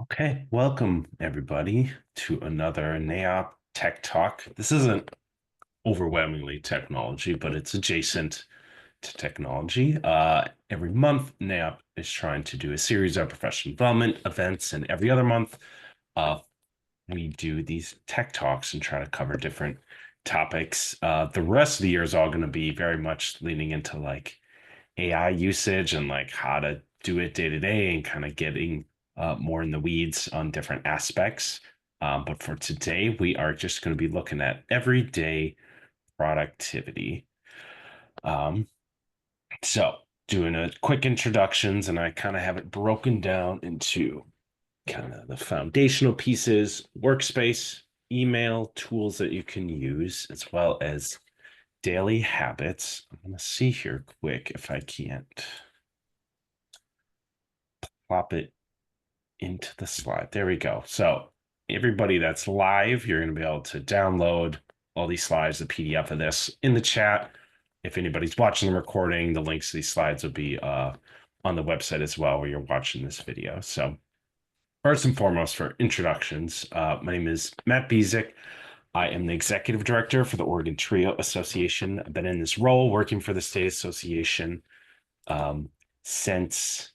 Okay, welcome everybody to another NAEOP Tech Talk. This isn't overwhelmingly technology, but it's adjacent to technology. Every month, NAEOP is trying to do a series of professional development events, and every other month, uh, we do these tech talks and try to cover different topics. The rest of the year is all going to be very much leaning into like AI usage and like how to do it day to day and kind of getting more in the weeds on different aspects. But for today, we are just going to be looking at everyday productivity. Um, so, doing a quick introductions, and I kind of have it broken down into kind of the foundational pieces, workspace, email, tools that you can use, as well as daily habits. I'm going to see here quick if I can't plop it into the slide. There we go. So everybody that's live, you're going to be able to download all these slides, the PDF of this in the chat. If anybody's watching the recording, the links to these slides will be on the website as well where you're watching this video. So first and foremost, for introductions, my name is Matt Bezick. I am the executive director for the Oregon Trio Association. I've been in this role working for the state association since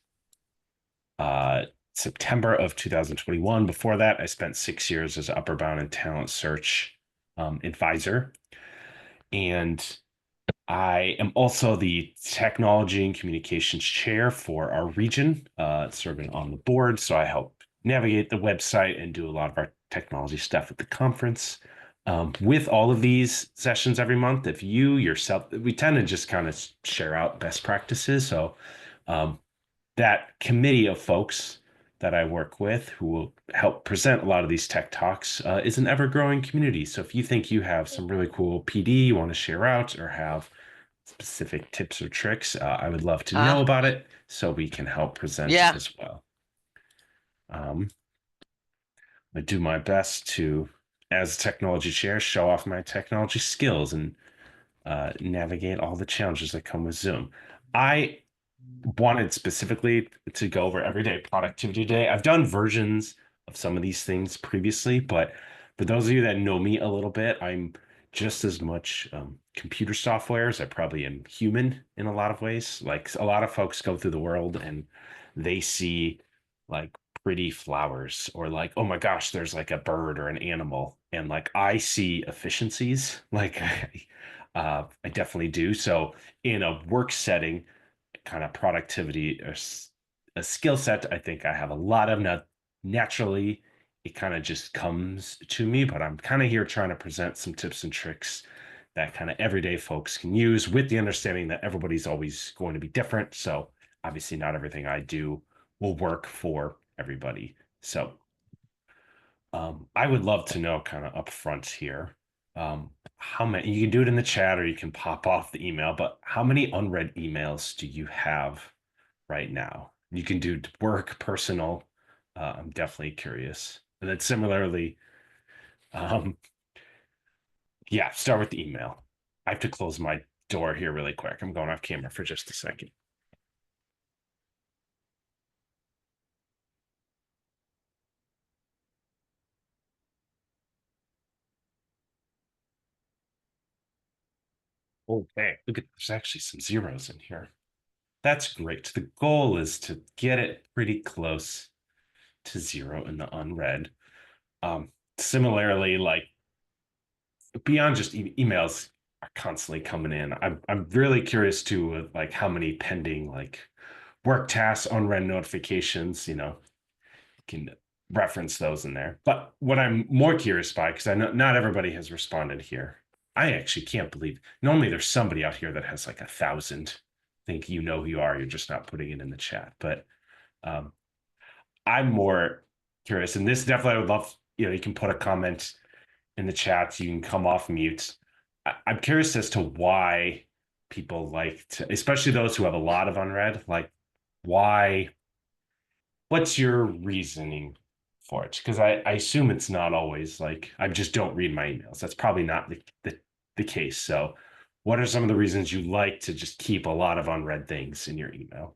uh, September of 2021. Before that, I spent 6 years as Upper Bound and Talent Search advisor. And I am also the technology and communications chair for our region, serving on the board. So I help navigate the website and do a lot of our technology stuff at the conference. With all of these sessions every month, if you yourself, we tend to just kind of share out best practices. So that committee of folks that I work with who will help present a lot of these tech talks is an ever-growing community. So if you think you have some really cool PD you want to share out or have specific tips or tricks, I would love to know Ah, about it so we can help present yeah. as well. Um, I do my best to, as technology chair, show off my technology skills and navigate all the challenges that come with Zoom. I wanted specifically to go over everyday productivity day. I've done versions of some of these things previously, but for those of you that know me a little bit, I'm just as much computer software as I probably am human in a lot of ways. Like a lot of folks go through the world and they see like pretty flowers or like, oh my gosh, there's like a bird or an animal. And like I see efficiencies, like I definitely do. So in a work setting, kind of productivity or a skill set I think I have a lot of. Not naturally, it kind of just comes to me, but I'm kind of here trying to present some tips and tricks that kind of everyday folks can use with the understanding that everybody's always going to be different. So obviously not everything I do will work for everybody. So I would love to know kind of upfront here, how many, you can do it in the chat or you can pop off the email, but how many unread emails do you have right now? You can do work, personal. I'm definitely curious. And then similarly, um, yeah, start with the email. I have to close my door here really quick. I'm going off camera for just a second. Okay, look at, there's actually some zeros in here. That's great. The goal is to get it pretty close to zero in the unread. Um, Similarly, like beyond just emails are constantly coming in. I'm really curious too, with like how many pending like work tasks, unread notifications. You can reference those in there. But what I'm more curious by, because I know not everybody has responded here. I actually can't believe normally there's somebody out here that has like 1,000. Think you know who you are. You're just not putting it in the chat. But um, I'm more curious, and this definitely I would love. You can put a comment in the chat. You can come off mute. I'm curious as to why people like to, especially those who have a lot of unread, like why, what's your reasoning for it? Because I assume it's not always like, I just don't read my emails. That's probably not the case. So what are some of the reasons you like to just keep a lot of unread things in your email?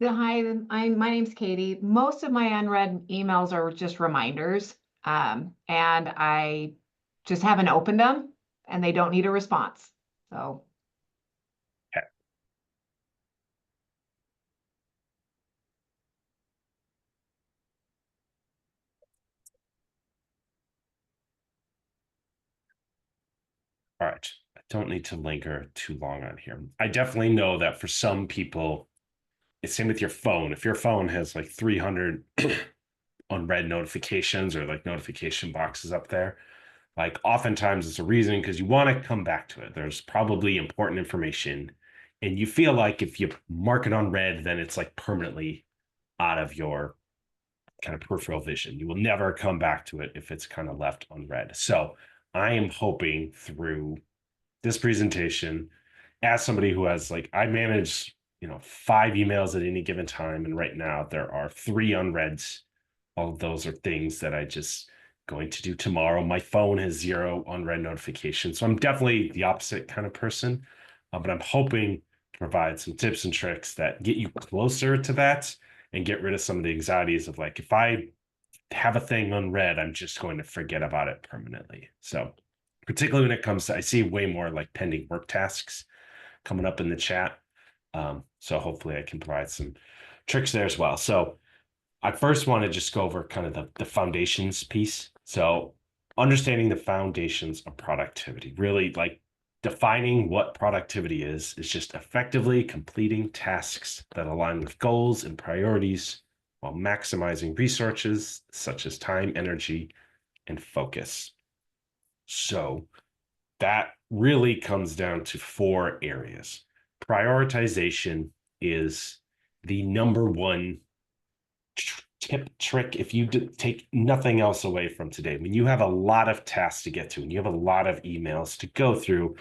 Hi, my name's Katie. Most of my unread emails are just reminders, and I just haven't opened them, and they don't need a response. So, Okay. All right. I don't need to linger too long on here. I definitely know that for some people, it's same with your phone. If your phone has like 300 unread notifications or like notification boxes up there, like oftentimes it's a reason because you want to come back to it. There's probably important information, and you feel like if you mark it unread, then it's like permanently out of your kind of peripheral vision. You will never come back to it if it's kind of left unread. So I am hoping through this presentation, as somebody who has like I manage, 5 emails at any given time, and right now there are 3 unreads. All of those are things that I just going to do tomorrow. My phone has 0 unread notifications, so I'm definitely the opposite kind of person. But I'm hoping to provide some tips and tricks that get you closer to that and get rid of some of the anxieties of like if I have a thing unread, I'm just going to forget about it permanently. So particularly when it comes to, I see way more like pending work tasks coming up in the chat. So hopefully I can provide some tricks there as well. So I first want to just go over kind of the foundations piece. So understanding the foundations of productivity, really like defining what productivity is just effectively completing tasks that align with goals and priorities while maximizing resources such as time, energy, and focus. So that really comes down to 4 areas. Prioritization is the number one tip trick if you take nothing else away from today. When you have a lot of tasks to get to and you have a lot of emails to go through,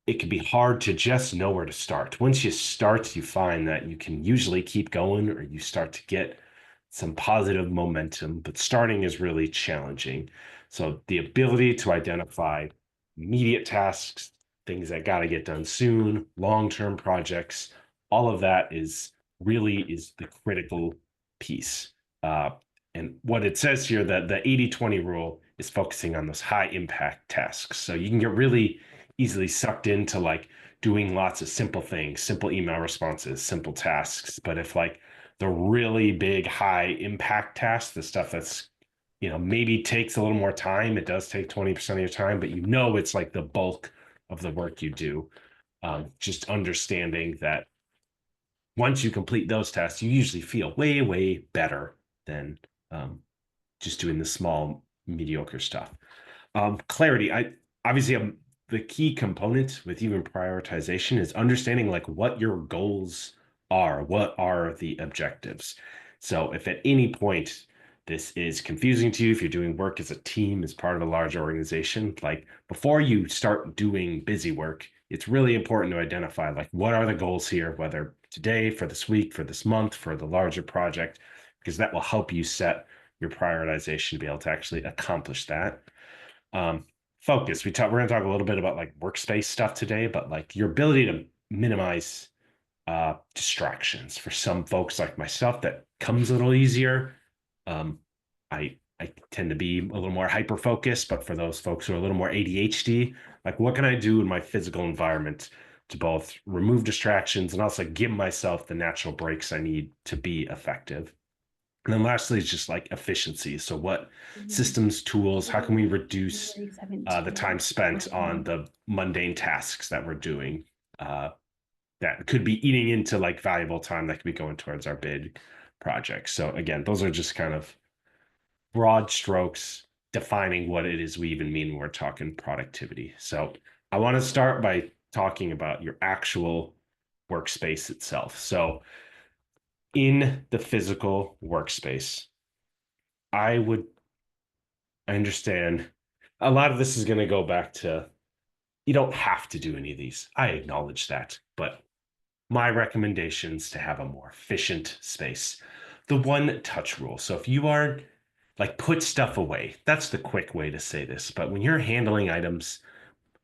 it can be hard to just know where to start. Once you start, you find that you can usually keep going or you start to get some positive momentum, but starting is really challenging. So the ability to identify immediate tasks, things that got to get done soon, long-term projects, all of that is really is the critical piece. Uh, and what it says here that the 80-20 rule is focusing on those high impact tasks. So you can get really easily sucked into like doing lots of simple things, simple email responses, simple tasks. But if like the really big high impact tasks, the stuff that's maybe takes a little more time, it does take 20% of your time, but it's like the bulk of the work you do. Just understanding that once you complete those tasks, you usually feel way, way better than um, just doing the small, mediocre stuff. Clarity. I obviously the key component with even prioritization is understanding like what your goals are, what are the objectives. So if at any point this is confusing to you, if you're doing work as a team, as part of a large organization, like before you start doing busy work, it's really important to identify like what are the goals here, whether today, for this week, for this month, for the larger project, because that will help you set your prioritization to be able to actually accomplish that. um, Focus. We're going to talk a little bit about like workspace stuff today, but like your ability to minimize distractions for some folks like myself that comes a little easier. Um, I tend to be a little more hyper focused, but for those folks who are a little more ADHD, like what can I do in my physical environment to both remove distractions and also give myself the natural breaks I need to be effective? And then lastly is just like efficiency. So what systems, tools, how can we reduce the time spent on the mundane tasks that we're doing that could be eating into like valuable time that could be going towards our big projects. So again, those are just kind of broad strokes defining what it is we even mean when we're talking productivity. So I want to start by talking about your actual workspace itself. So in the physical workspace, I would I understand a lot of this is going to go back to you don't have to do any of these. I acknowledge that. But my recommendations to have a more efficient space. The one touch rule. So if you are like put stuff away, that's the quick way to say this. But when you're handling items,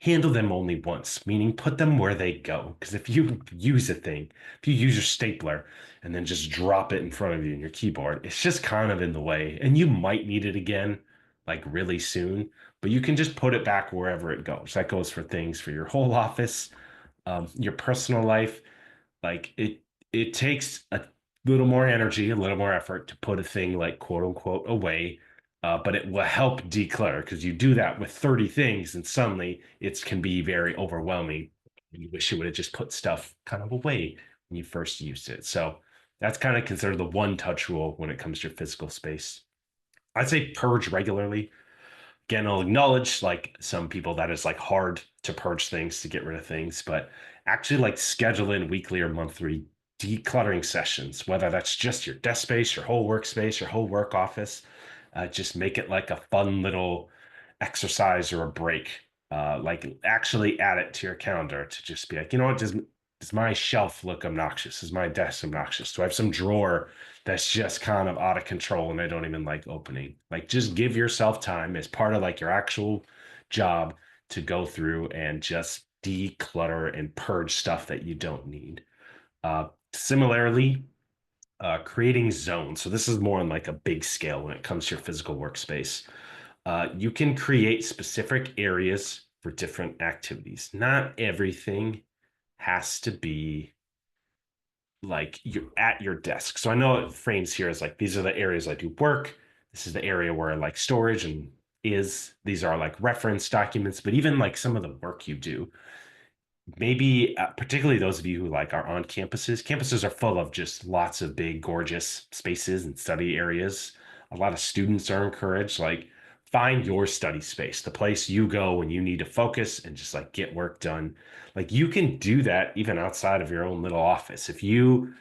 handle them only once, meaning put them where they go. Because if you use a thing, if you use your stapler and then just drop it in front of you in your keyboard, it's just kind of in the way. And you might need it again, like really soon, but you can just put it back wherever it goes. That goes for things for your whole office, your personal life. Like it takes a little more energy, a little more effort to put a thing like quote unquote away. But it will help declutter because you do that with 30 things and suddenly it can be very overwhelming. You wish you would have just put stuff kind of away when you first used it. So that's kind of considered the one touch rule when it comes to your physical space. I'd say purge regularly. Again, I'll acknowledge like some people that is like hard to purge things to get rid of things, but actually like schedule in weekly or monthly decluttering sessions, whether that's just your desk space, your whole workspace, your whole work office. Just make it like a fun little exercise or a break. Like actually add it to your calendar to just be like, you know what, does my shelf look obnoxious? Is my desk obnoxious? Do I have some drawer that's just kind of out of control and I don't even like opening? Like just give yourself time as part of like your actual job to go through and just declutter and purge stuff that you don't need. Similarly, creating zones. So this is more on like a big scale when it comes to your physical workspace. You can create specific areas for different activities. Not everything has to be like you're at your desk. So I know it frames here as like these are the areas I do work. This is the area where like storage and is these are like reference documents, but even like some of the work you do, maybe particularly those of you who like are on campuses are full of just lots of big gorgeous spaces and study areas. A lot of students are encouraged like find your study space, the place you go when you need to focus and just like get work done. Like you can do that even outside of your own little office if you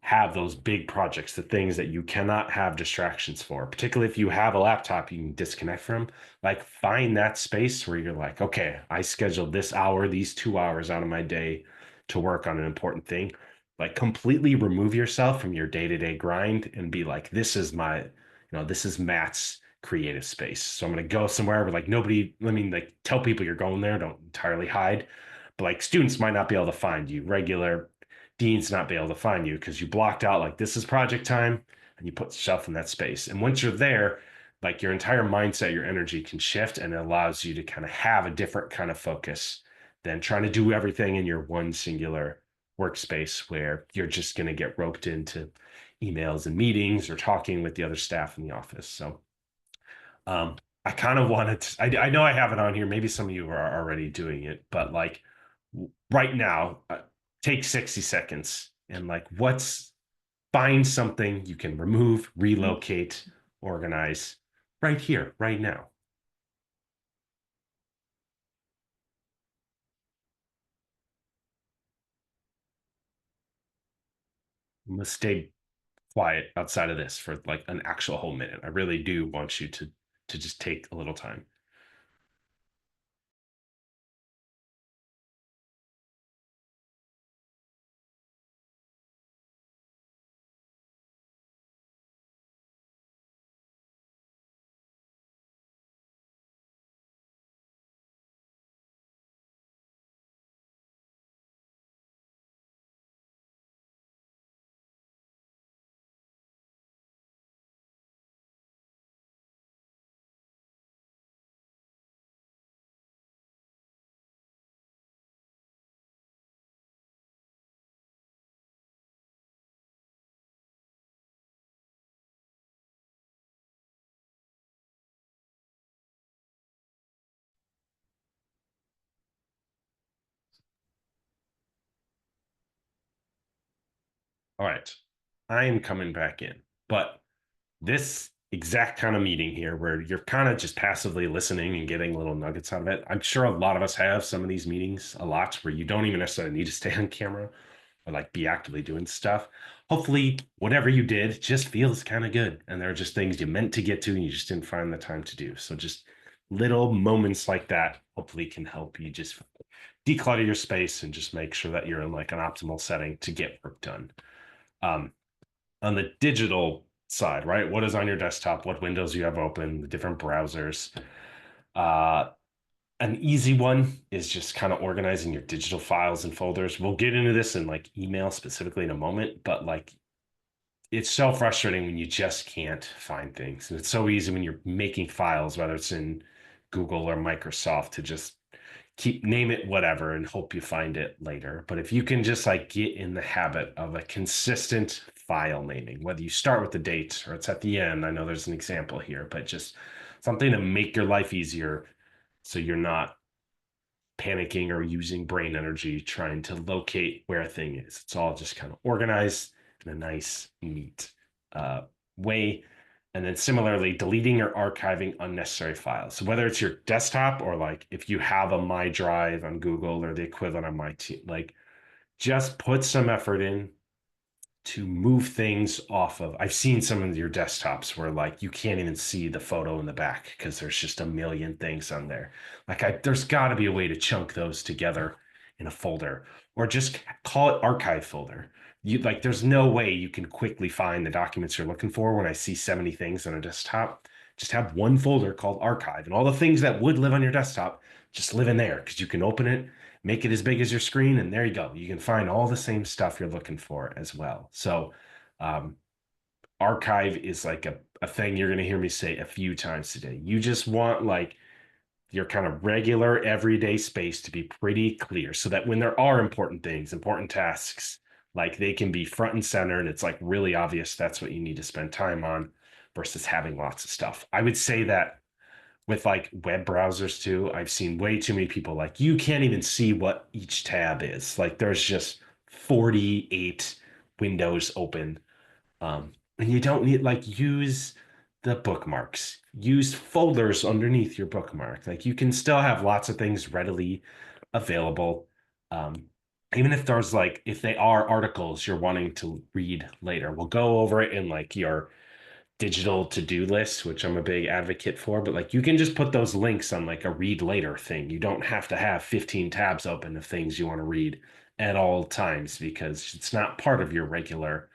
have those big projects, the things that you cannot have distractions for, particularly if you have a laptop you can disconnect from. Like find that space where you're like, okay, I scheduled this hour, these 2 hours out of my day to work on an important thing. Like completely remove yourself from your day-to-day grind and be like, this is this is Matt's creative space. So I'm gonna go somewhere where like nobody, I mean, like tell people you're going there, don't entirely hide. But like students might not be able to find you, regular deans not be able to find you because you blocked out like this is project time and you put stuff in that space. And once you're there, like your entire mindset, your energy can shift and it allows you to kind of have a different kind of focus than trying to do everything in your one singular workspace where you're just going to get roped into emails and meetings or talking with the other staff in the office. So I kind of wanted to, I know I have it on here. Maybe some of you are already doing it, but like right now, take 60 seconds and like find something you can remove, relocate, organize right here, right now. I'm gonna stay quiet outside of this for like an actual whole minute. I really do want you to just take a little time. All right. I am coming back in. But this exact kind of meeting here where you're kind of just passively listening and getting little nuggets out of it. I'm sure a lot of us have some of these meetings a lot where you don't even necessarily need to stay on camera or like be actively doing stuff. Hopefully, whatever you did just feels kind of good. And there are just things you meant to get to and you just didn't find the time to do. So just little moments like that hopefully can help you just declutter your space and just make sure that you're in like an optimal setting to get work done. Um, on the digital side, right? What is on your desktop? What windows you have open? The different browsers. Uh, An easy one is just kind of organizing your digital files and folders. We'll get into this in like email specifically in a moment, but like it's so frustrating when you just can't find things. And it's so easy when you're making files, whether it's in Google or Microsoft, to just keep name it whatever and hope you find it later. But if you can just like get in the habit of a consistent file naming, whether you start with the date or it's at the end, I know there's an example here, but just something to make your life easier so you're not panicking or using brain energy trying to locate where a thing is. It's all just kind of organized in a nice, neat way. And then similarly, deleting or archiving unnecessary files. So whether it's your desktop or like if you have a My Drive on Google or the equivalent on my team, like just put some effort in to move things off of. I've seen some of your desktops where like you can't even see the photo in the back because there's just a million things on there. There's got to be a way to chunk those together in a folder or just call it archive folder. You like there's no way you can quickly find the documents you're looking for when I see 70 things on a desktop. Just have one folder called archive and all the things that would live on your desktop just live in there because you can open it, make it as big as your screen, and there you go. You can find all the same stuff you're looking for as well. So, um, archive is like a thing you're going to hear me say a few times today. You just want like your kind of regular everyday space to be pretty clear so that when there are important things, important tasks, like they can be front and center and it's like really obvious that's what you need to spend time on versus having lots of stuff. I would say that with like web browsers too, I've seen way too many people like you can't even see what each tab is. Like there's just 48 windows open. And you don't need like use the bookmarks, use folders underneath your bookmark. Like you can still have lots of things readily available. Um, Even if there's like if they are articles you're wanting to read later, we'll go over it in like your digital to-do list, which I'm a big advocate for, but like you can just put those links on like a read later thing. You don't have to have 15 tabs open of things you want to read at all times because it's not part of your regular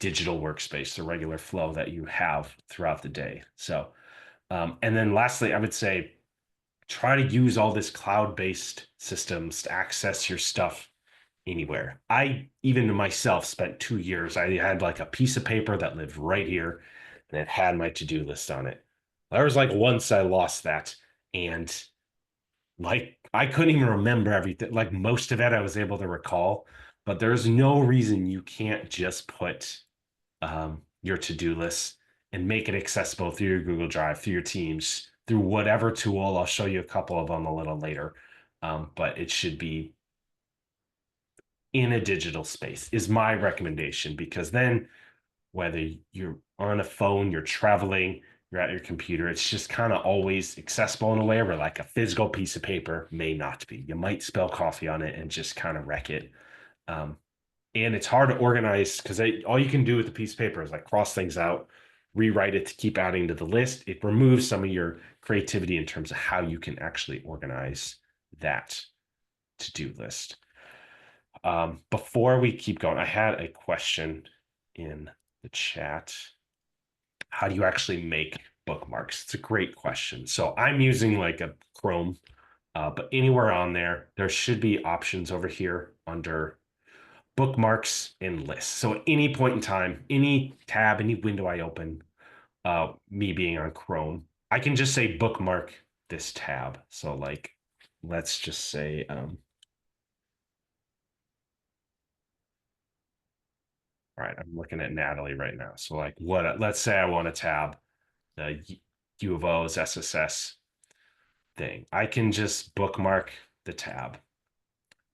digital workspace, the regular flow that you have throughout the day. So, and then lastly, I would say try to use all this cloud-based systems to access your stuff anywhere. I even myself spent 2 years. I had like a piece of paper that lived right here, and it had my to-do list on it. There was like once I lost that, and like I couldn't even remember everything. Like most of it, I was able to recall, but there's no reason you can't just put your to-do list and make it accessible through your Google Drive, through your Teams, through whatever tool. I'll show you a couple of them a little later, but it should be in a digital space is my recommendation because then whether you're on a phone, you're traveling, you're at your computer, it's just kind of always accessible in a way where like a physical piece of paper may not be. You might spill coffee on it and just kind of wreck it. Um, and it's hard to organize because all you can do with a piece of paper is like cross things out, rewrite it to keep adding to the list. It removes some of your creativity in terms of how you can actually organize that to-do list. Before we keep going, I had a question in the chat. How do you actually make bookmarks? It's a great question. So I'm using like a Chrome, but anywhere on there, there should be options over here under bookmarks and lists. So at any point in time, any tab, any window I open, me being on Chrome, I can just say bookmark this tab. So like, let's just say, all right, I'm looking at Natalie right now. So like let's say I want to tab the U of O's SSS thing. I can just bookmark the tab.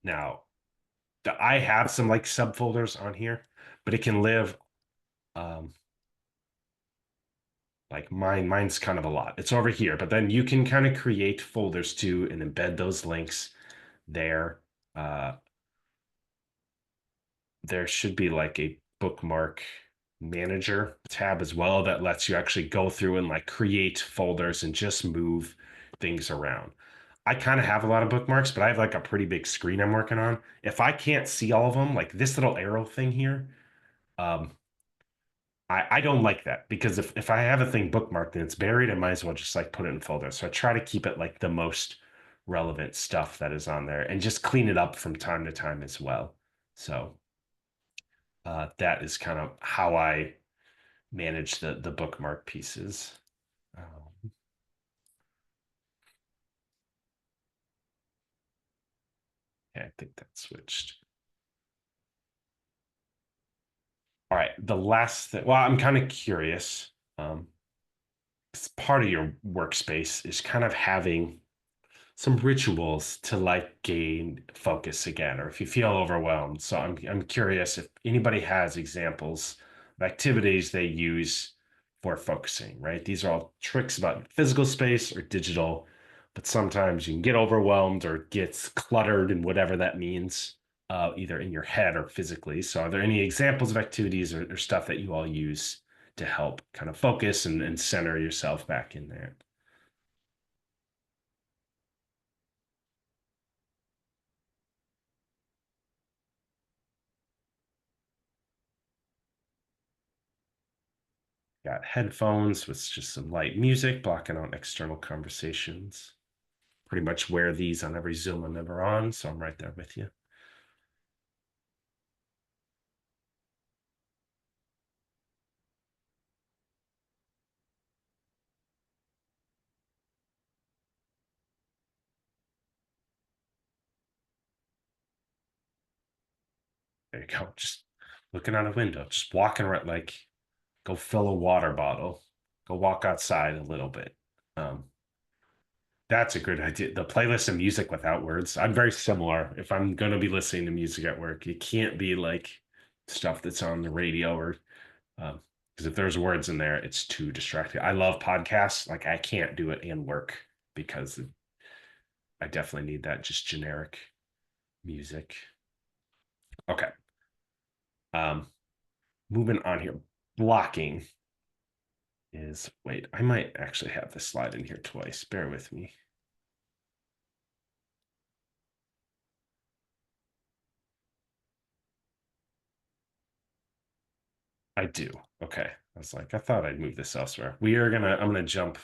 Now, I have some like subfolders on here, but it can live um like mine's kind of a lot. It's over here, but then you can kind of create folders too and embed those links there. Uh there should be like a bookmark manager tab as well that lets you actually go through and like create folders and just move things around. I kind of have a lot of bookmarks, but I have like a pretty big screen I'm working on. If I can't see all of them, like this little arrow thing here, um, I don't like that because if I have a thing bookmarked and it's buried, I might as well just like put it in folders. So I try to keep it like the most relevant stuff that is on there and just clean it up from time to time as well. So that is kind of how I manage the bookmark pieces. Yeah, I think that switched. All right, the last thing. Well, I'm kind of curious. Um, Part of your workspace is kind of having some rituals to like gain focus again, or if you feel overwhelmed. So I'm curious if anybody has examples of activities they use for focusing, right? These are all tricks about physical space or digital, but sometimes you can get overwhelmed or gets cluttered and whatever that means, either in your head or physically. So are there any examples of activities or stuff that you all use to help kind of focus and center yourself back in there? Got headphones with just some light music, blocking out external conversations. Pretty much wear these on every Zoom I'm ever on, so I'm right there with you. There you go. Just looking out a window, just walking around, like go fill a water bottle, go walk outside a little bit. Um, that's a good idea. The playlist of music without words. I'm very similar. If I'm going to be listening to music at work, it can't be like stuff that's on the radio or because if there's words in there, it's too distracting. I love podcasts. Like I can't do it and work because I definitely need that just generic music. Okay. Um, Moving on here. Blocking is wait, I might actually have this slide in here twice. Bear with me. I do. Okay. I was like, I thought I'd move this elsewhere. I'm gonna jump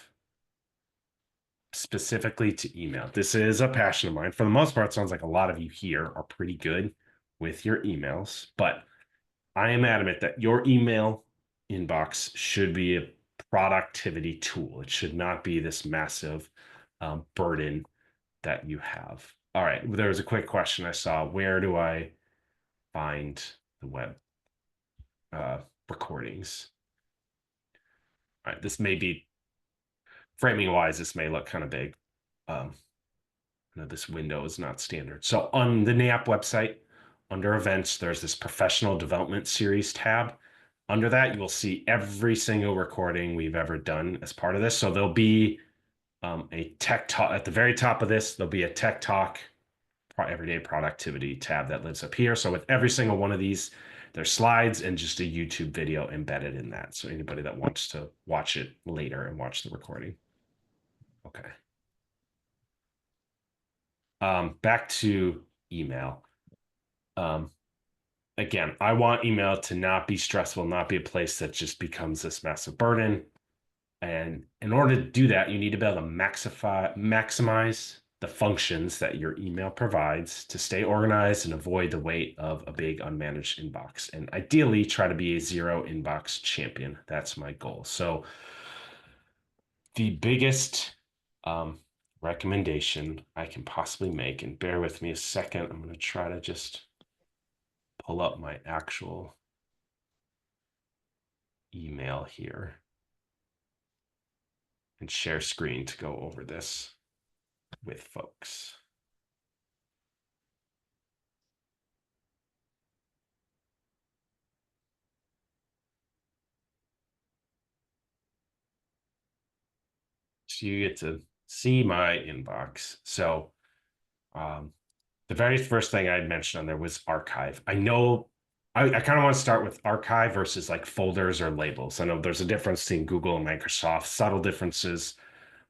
specifically to email. This is a passion of mine. For the most part, it sounds like a lot of you here are pretty good with your emails, but I am adamant that your email inbox should be a productivity tool. It should not be this massive burden that you have. All right. There was a quick question I saw. Where do I find the web uh, recordings? All right. This may be framing wise, this may look kind of big. Um, this window is not standard. So on the NAEOP website, under events, there's this professional development series tab. Under that, you will see every single recording we've ever done as part of this. So there'll be a tech talk at the very top of this. There'll be a tech talk everyday productivity tab that lives up here. So with every single one of these, there's slides and just a YouTube video embedded in that. So anybody that wants to watch it later and watch the recording. Okay. Back to email. Um, Again, I want email to not be stressful, not be a place that just becomes this massive burden. And in order to do that, you need to be able to maximize the functions that your email provides to stay organized and avoid the weight of a big unmanaged inbox. And ideally, try to be a zero inbox champion. That's my goal. So, the biggest recommendation I can possibly make, and bear with me a second, I'm going to try to just pull up my actual email here and share screen to go over this with folks. So you get to see my inbox. So the very first thing I'd mentioned on there was archive. I know I kind of want to start with archive versus like folders or labels. I know there's a difference between Google and Microsoft, subtle differences,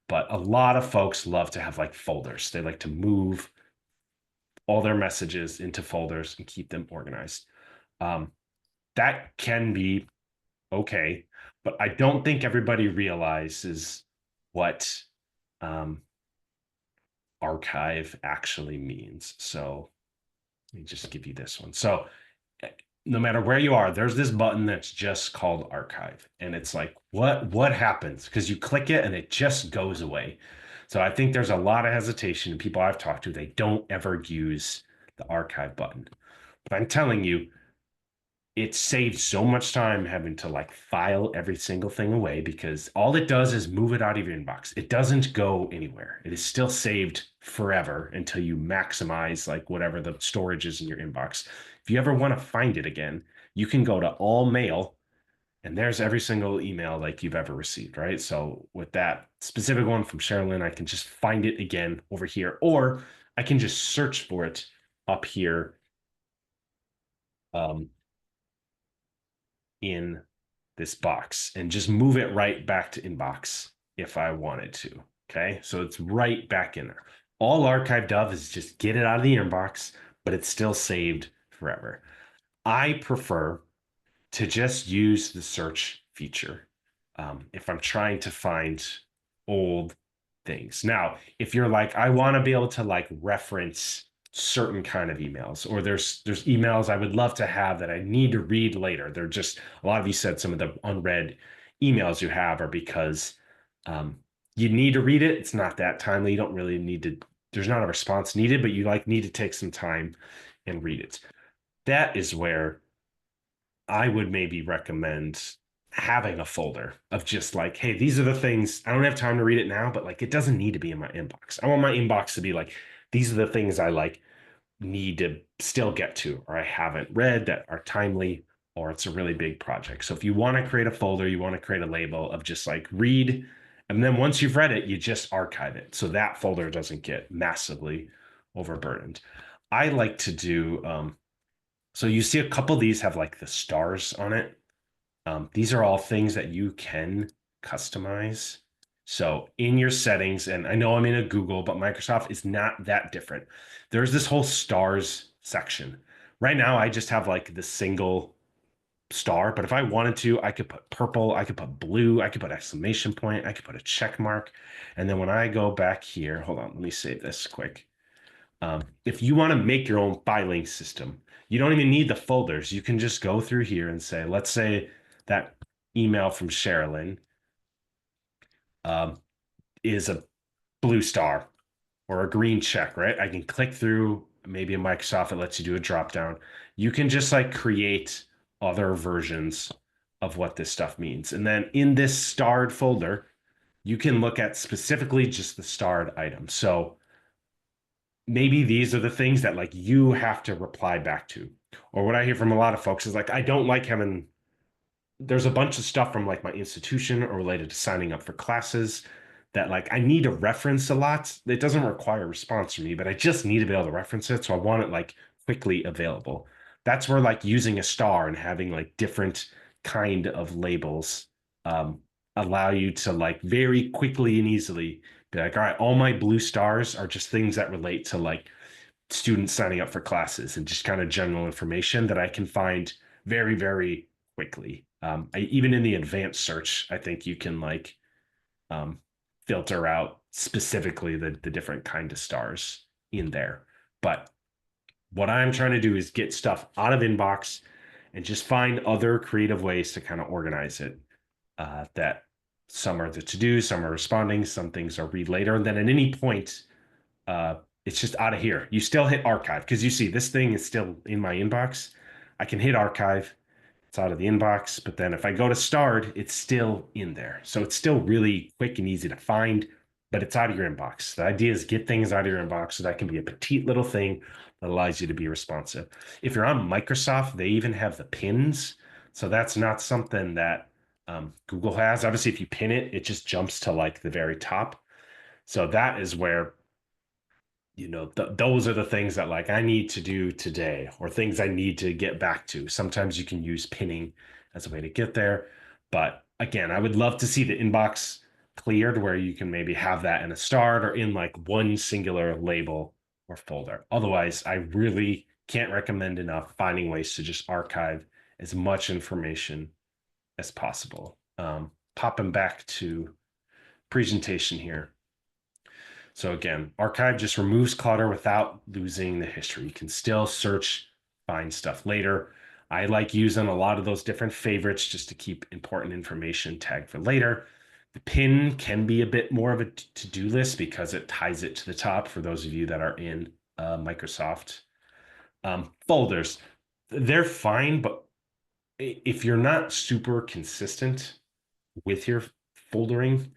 but a lot of folks love to have like folders. They like to move all their messages into folders and keep them organized. Um, that can be okay, but I don't think everybody realizes what um, archive actually means. So let me just give you this one. So no matter where you are, there's this button that's just called archive. And it's like, what happens? Because you click it and it just goes away. So I think there's a lot of hesitation. People I've talked to, they don't ever use the archive button. But I'm telling you, it saves so much time having to like file every single thing away because all it does is move it out of your inbox. It doesn't go anywhere. It is still saved forever until you maximize like whatever the storage is in your inbox. If you ever want to find it again, you can go to all mail and there's every single email like you've ever received, right? So with that specific one from Sherilyn, I can just find it again over here, or I can just search for it up here um, in this box and just move it right back to inbox if I wanted to. Okay. So it's right back in there. All archive does is just get it out of the inbox, but it's still saved forever. I prefer to just use the search feature if I'm trying to find old things. Now, if you're like, I want to be able to like reference certain kind of emails, or there's emails I would love to have that I need to read later. They're just a lot of you said some of the unread emails you have are because um, you need to read it. It's not that timely. You don't really need to. There's not a response needed, but you like need to take some time and read it. That is where I would maybe recommend having a folder of just like, hey, these are the things. I don't have time to read it now, but like it doesn't need to be in my inbox. I want my inbox to be like, these are the things I like need to still get to, or I haven't read that are timely, or it's a really big project. So if you want to create a folder, you want to create a label of just like read, and then once you've read it, you just archive it. So that folder doesn't get massively overburdened. I like to do so you see a couple of these have like the stars on it. These are all things that you can customize. So in your settings, and I know I'm in a Google, but Microsoft is not that different. There's this whole stars section. Right now, I just have like the single star, but if I wanted to, I could put purple, I could put blue, I could put exclamation point, I could put a check mark. And then when I go back here, hold on, let me save this quick. If you want to make your own filing system, you don't even need the folders. You can just go through here and say, let's say that email from Sherilyn um, is a blue star or a green check, right? I can click through maybe in Microsoft, it lets you do a drop down. You can just like create other versions of what this stuff means. And then in this starred folder, you can look at specifically just the starred items. So maybe these are the things that like you have to reply back to. Or what I hear from a lot of folks is like, I don't like having, there's a bunch of stuff from like my institution or related to signing up for classes that like I need to reference a lot. It doesn't require a response from me, but I just need to be able to reference it. So I want it like quickly available. That's where like using a star and having like different kind of labels um, allow you to like very quickly and easily be like, all right, all my blue stars are just things that relate to like students signing up for classes and just kind of general information that I can find very, very quickly. Even in the advanced search, I think you can like um, filter out specifically the different kind of stars in there. But what I'm trying to do is get stuff out of inbox and just find other creative ways to kind of organize it. That some are the to do, some are responding, some things are read later. And then at any point, it's just out of here. You still hit archive because you see this thing is still in my inbox. I can hit archive. It's out of the inbox. But then if I go to starred, it's still in there. So it's still really quick and easy to find, but it's out of your inbox. The idea is get things out of your inbox so that can be a petite little thing that allows you to be responsive. If you're on Microsoft, they even have the pins. So that's not something that Google has. Obviously, if you pin it, it just jumps to like the very top. So that is where those are the things that like I need to do today or things I need to get back to. Sometimes you can use pinning as a way to get there. But again, I would love to see the inbox cleared where you can maybe have that in a start or in like one singular label or folder. Otherwise, I really can't recommend enough finding ways to just archive as much information as possible. Popping back to presentation here. So again, archive just removes clutter without losing the history. You can still search, find stuff later. I like using a lot of those different favorites just to keep important information tagged for later. The pin can be a bit more of a to-do list because it ties it to the top for those of you that are in Microsoft. Folders, they're fine, but if you're not super consistent with your foldering,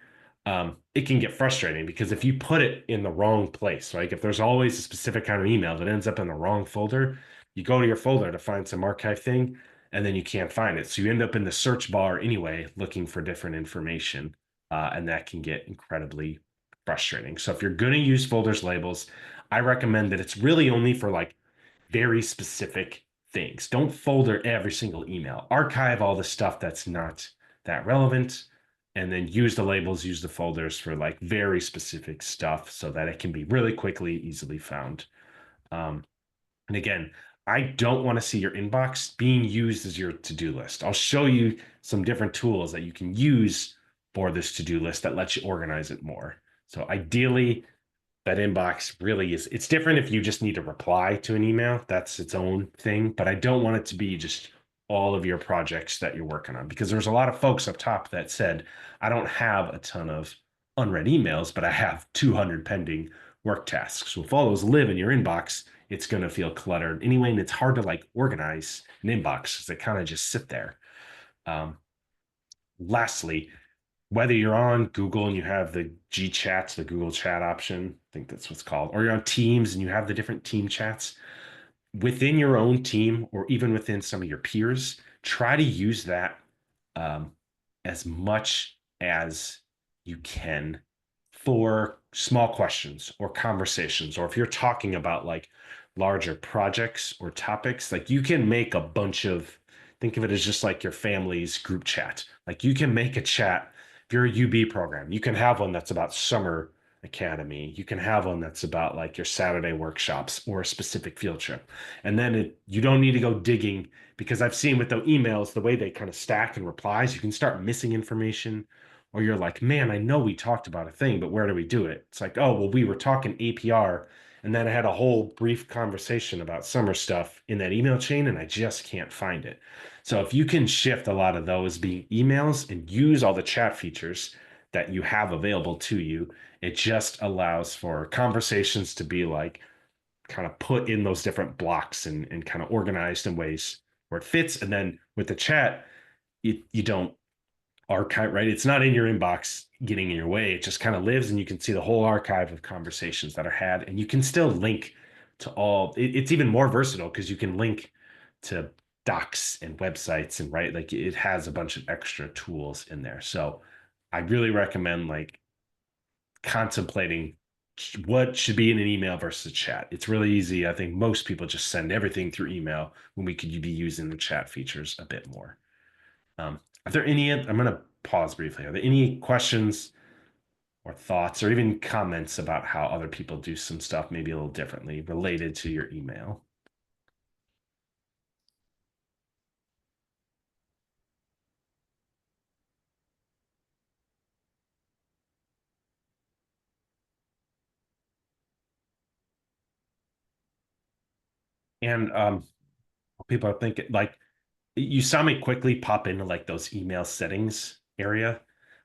it can get frustrating because if you put it in the wrong place, like if there's always a specific kind of email that ends up in the wrong folder, you go to your folder to find some archive thing, and then you can't find it. So you end up in the search bar anyway, looking for different information, and that can get incredibly frustrating. So if you're going to use folders labels, I recommend that it's really only for like very specific things. Don't folder every single email. Archive all the stuff that's not that relevant, and then use the labels, use the folders for like very specific stuff so that it can be really quickly, easily found. And again, I don't want to see your inbox being used as your to-do list. I'll show you some different tools that you can use for this to-do list that lets you organize it more. So ideally, that inbox really is, it's different if you just need to reply to an email. That's its own thing, but I don't want it to be just all of your projects that you're working on, because there's a lot of folks up top that said, I don't have a ton of unread emails, but I have 200 pending work tasks. So if all those live in your inbox, it's going to feel cluttered anyway, and it's hard to like organize an inbox because they kind of just sit there. Um, Lastly, whether you're on Google and you have the G chats, the Google chat option, I think that's what's called, or you're on Teams and you have the different team chats within your own team or even within some of your peers, try to use that um, as much as you can for small questions or conversations, or if you're talking about like larger projects or topics, like you can make a bunch of, think of it as just like your family's group chat. Like you can make a chat. If you're a UB program, you can have one that's about summer academy. You can have one that's about like your Saturday workshops or a specific field trip. And then you don't need to go digging, because I've seen with the emails, the way they kind of stack and replies, you can start missing information, or you're like, man, I know we talked about a thing, but where do we do it? It's like, oh, well, we were talking APR, and then I had a whole brief conversation about summer stuff in that email chain, and I just can't find it. So if you can shift a lot of those being emails and use all the chat features that you have available to you, it just allows for conversations to be like kind of put in those different blocks and kind of organized in ways where it fits. And then with the chat, you don't archive, right? It's not in your inbox getting in your way. It just kind of lives, and you can see the whole archive of conversations that are had, and you can still link to all. It's even more versatile because you can link to docs and websites, and right, like it has a bunch of extra tools in there. So I really recommend like contemplating what should be in an email versus a chat. It's really easy. I think most people just send everything through email when we could be using the chat features a bit more. Are there any, I'm going to pause briefly. Are there any questions or thoughts or even comments about how other people do some stuff maybe a little differently related to your email? And people are thinking like, you saw me quickly pop into like those email settings area.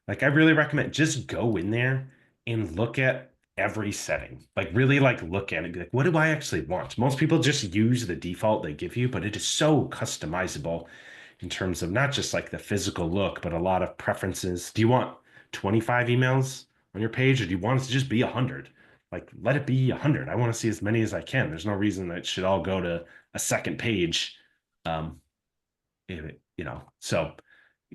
Like I really recommend just go in there and look at every setting. Like really like look at it and be like, what do I actually want? Most people just use the default they give you, but it is so customizable in terms of not just like the physical look, but a lot of preferences. Do you want 25 emails on your page, or do you want it to just be 100? Like let it be 100. I want to see as many as I can. There's no reason that it should all go to a second page. Um, so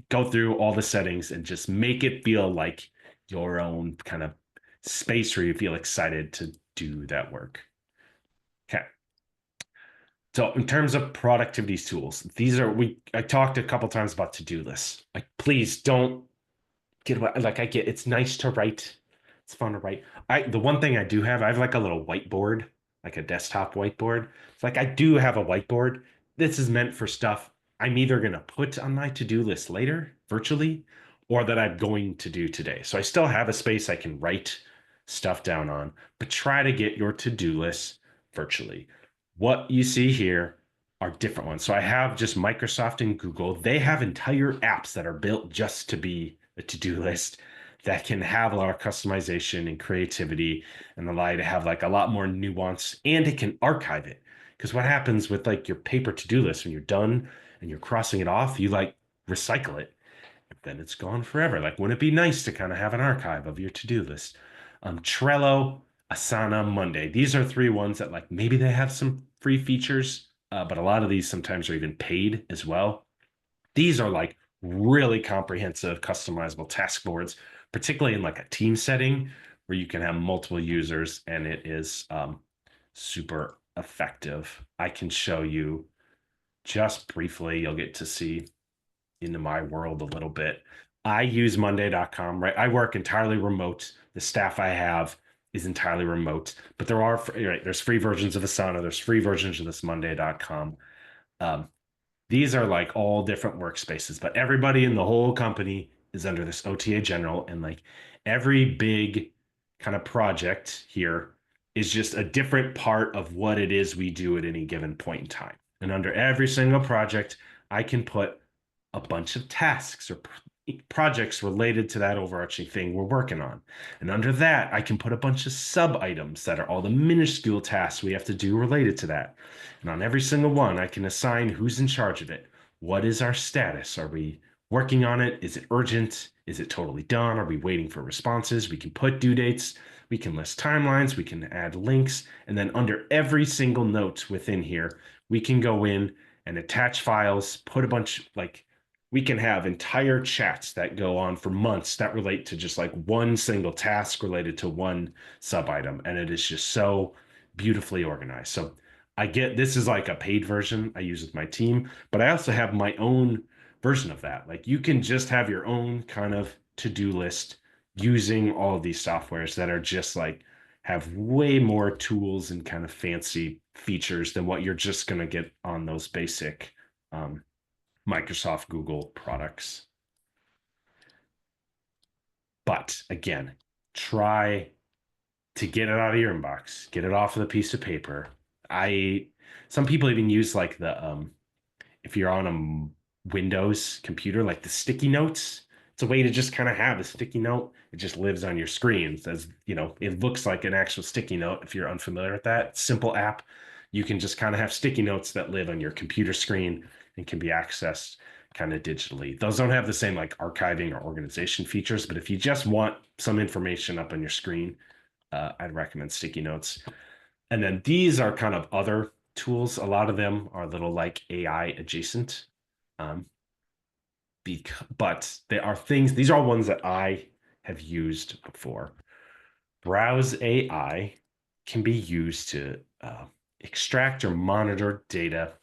go through all the settings and just make it feel like your own kind of space where you feel excited to do that work. Okay. So in terms of productivity tools, these are I talked a couple times about to-do lists. Like please don't get away. Like I get it's nice to write. It's fun to write. The one thing I have like a little whiteboard, like a desktop whiteboard. It's like I do have a whiteboard. This is meant for stuff I'm either gonna put on my to-do list later, virtually, or that I'm going to do today. So I still have a space I can write stuff down on, but try to get your to-do list virtually. What you see here are different ones. So I have just Microsoft and Google. They have entire apps that are built just to be a to-do list that can have a lot of customization and creativity and allow you to have like a lot more nuance, and it can archive it. Because what happens with like your paper to-do list when you're done and you're crossing it off, you like recycle it, then it's gone forever. Like, wouldn't it be nice to kind of have an archive of your to-do list? Trello, Asana, Monday. These are three ones that like maybe they have some free features, but a lot of these sometimes are even paid as well. These are like really comprehensive, customizable task boards, particularly in like a team setting where you can have multiple users, and it is super effective. I can show you just briefly. You'll get to see into my world a little bit. I use Monday.com, right? I work entirely remote. The staff I have is entirely remote, but there are, right, there's free versions of Asana, there's free versions of this Monday.com. Um, these are like all different workspaces, but everybody in the whole company is under this OTA general, and like every big kind of project here is just a different part of what it is we do at any given point in time. And under every single project, I can put a bunch of tasks or projects related to that overarching thing we're working on. And under that, I can put a bunch of sub items that are all the minuscule tasks we have to do related to that. And on every single one, I can assign who's in charge of it. What is our status? Are we working on it? Is it urgent? Is it totally done? Are we waiting for responses? We can put due dates. We can list timelines. We can add links. And then under every single note within here, we can go in and attach files, put a bunch, like, we can have entire chats that go on for months that relate to just like one single task related to one sub item. And it is just so beautifully organized. So I get, this is like a paid version I use with my team, but I also have my own version of that. Like, you can just have your own kind of to-do list using all of these softwares that are just like have way more tools and kind of fancy features than what you're just going to get on those basic Microsoft, Google products. But again, try to get it out of your inbox, get it off of the piece of paper. Some people even use like the if you're on a Windows computer, like the sticky notes. It's a way to just kind of have a sticky note. It just lives on your screen. It says, you know, it looks like an actual sticky note. If you're unfamiliar with that simple app, you can just kind of have sticky notes that live on your computer screen and can be accessed kind of digitally. Those don't have the same like archiving or organization features, but if you just want some information up on your screen, I'd recommend sticky notes. And then these are kind of other tools. A lot of them are a little like AI adjacent. Um, but they are things, these are ones that I have used before. Browse AI can be used to extract or monitor data